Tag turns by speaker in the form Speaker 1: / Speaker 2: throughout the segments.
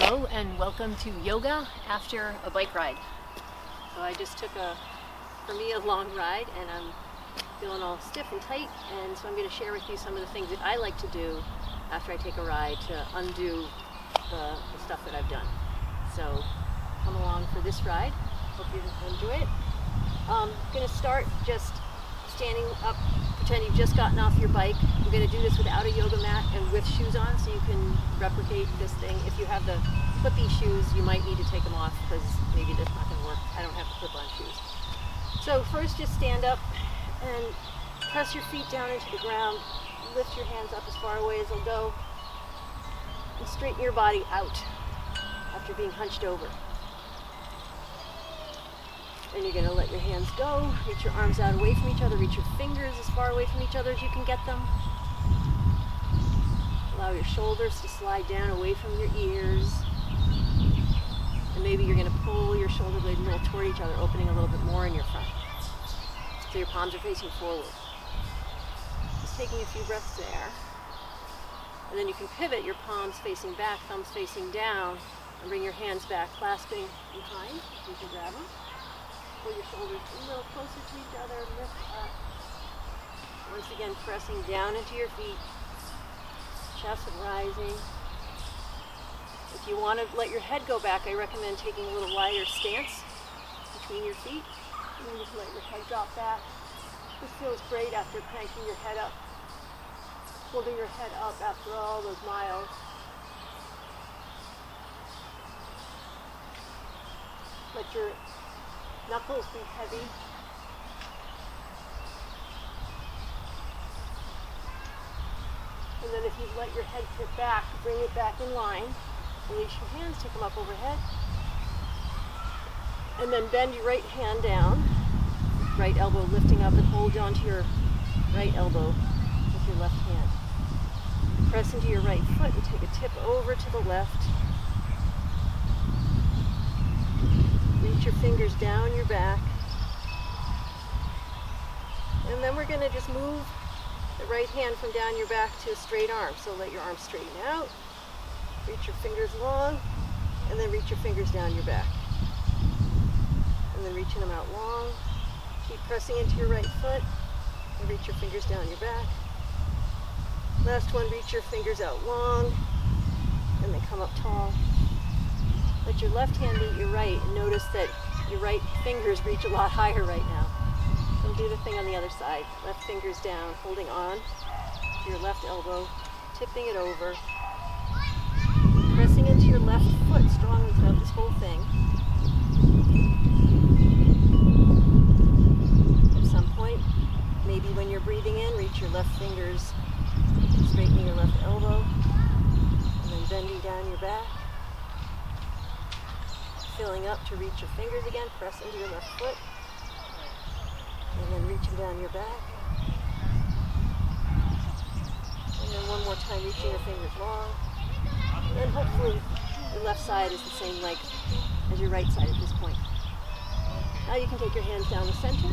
Speaker 1: Hello and welcome to yoga after a bike ride. So I just took for me a long ride and I'm feeling all stiff and tight, and so I'm going to share with you some of the things that I like to do after I take a ride to undo the stuff that I've done. So come along for this ride. Hope you enjoy it. I'm going to start just standing up, pretend you've just gotten off your bike. We're going to do this without a yoga mat and with shoes on, so you can replicate this thing. If you have the flippy shoes, you might need to take them off because maybe that's not going to work. I don't have the clip-on shoes. So first, just stand up and press your feet down into the ground. Lift your hands up as far away as they'll go, and straighten your body out after being hunched over. And you're going to let your hands go, reach your arms out away from each other, reach your fingers as far away from each other as you can get them. Allow your shoulders to slide down away from your ears. And maybe you're going to pull your shoulder blades a little toward each other, opening a little bit more in your front. So your palms are facing forward. Just taking a few breaths there. And then you can pivot your palms facing back, thumbs facing down, and bring your hands back, clasping behind. You can grab them. Pull your shoulders a little closer to each other, lift up. Once again, pressing down into your feet, chest rising. If you want to let your head go back, I recommend taking a little wider stance between your feet. And then you can let your head drop back. This feels great after cranking your head up, holding your head up after all those miles. Let your knuckles be heavy. And then if you let your head tip back, bring it back in line. Release your hands, take them up overhead. And then bend your right hand down. Right elbow lifting up, and hold on to your right elbow with your left hand. Press into your right foot and take a tip over to the left. Reach your fingers down your back. And then we're going to just move the right hand from down your back to a straight arm. So let your arms straighten out. Reach your fingers long. And then reach your fingers down your back. And then reaching them out long. Keep pressing into your right foot. And reach your fingers down your back. Last one, reach your fingers out long. And then come up tall. Let your left hand meet your right, and notice that your right fingers reach a lot higher right now. So do the thing on the other side. Left fingers down, holding on to your left elbow, tipping it over, pressing into your left foot strongly throughout this whole thing. At some point, maybe when you're breathing in, reach your left fingers, straightening your left elbow, and then bending down your back. Filling up to reach your fingers again, press into your left foot, and then reaching down your back. And then one more time, reaching your fingers long. And then hopefully your left side is the same length as your right side at this point. Now you can take your hands down the center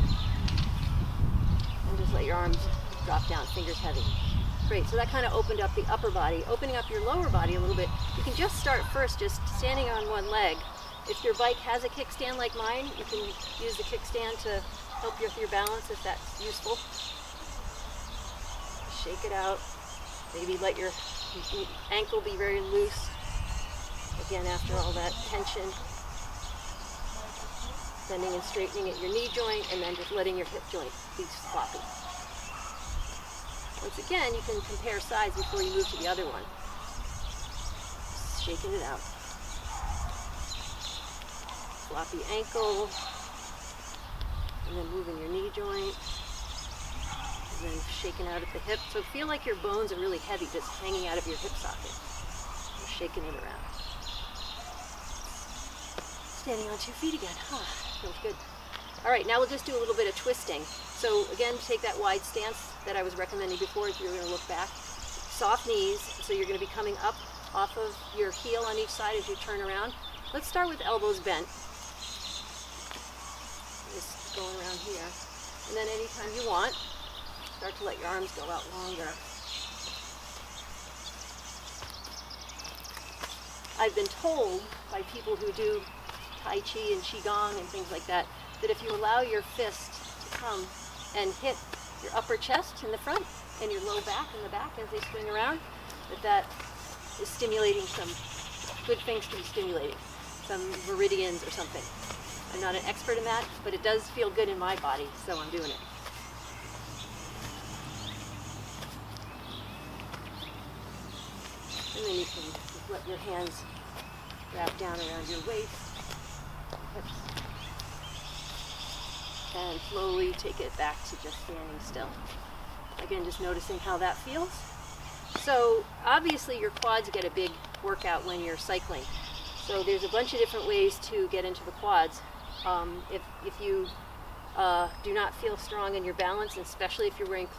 Speaker 1: and just let your arms drop down, fingers heavy. Great, so that kind of opened up the upper body. Opening up your lower body a little bit, you can just start first just standing on one leg. If your bike has a kickstand like mine, you can use the kickstand to help you with your balance if that's useful. Shake it out. Maybe let your ankle be very loose. Again, after all that tension. Bending and straightening at your knee joint, and then just letting your hip joint be floppy. Once again, you can compare sides before you move to the other one. Just shaking it out. Floppy ankle, and then moving your knee joint, and then shaking out at the hip. So feel like your bones are really heavy, just hanging out of your hip socket. You're shaking it around. Standing on 2 feet again. Feels good. All right, now we'll just do a little bit of twisting. So again, take that wide stance that I was recommending before if you're going to look back. Soft knees, so you're going to be coming up off of your heel on each side as you turn around. Let's start with elbows bent. Just going around here. And then anytime you want, start to let your arms go out longer. I've been told by people who do Tai Chi and Qigong and things like that, that if you allow your fist to come and hit your upper chest in the front and your low back in the back as they swing around, that is stimulating some good things to be stimulating, some meridians or something. I'm not an expert in that, but it does feel good in my body, so I'm doing it. And then you can just let your hands wrap down around your waist, hips, and slowly take it back to just standing still. Again, just noticing how that feels. So obviously your quads get a big workout when you're cycling. So there's a bunch of different ways to get into the quads. If you do not feel strong in your balance, especially if you're wearing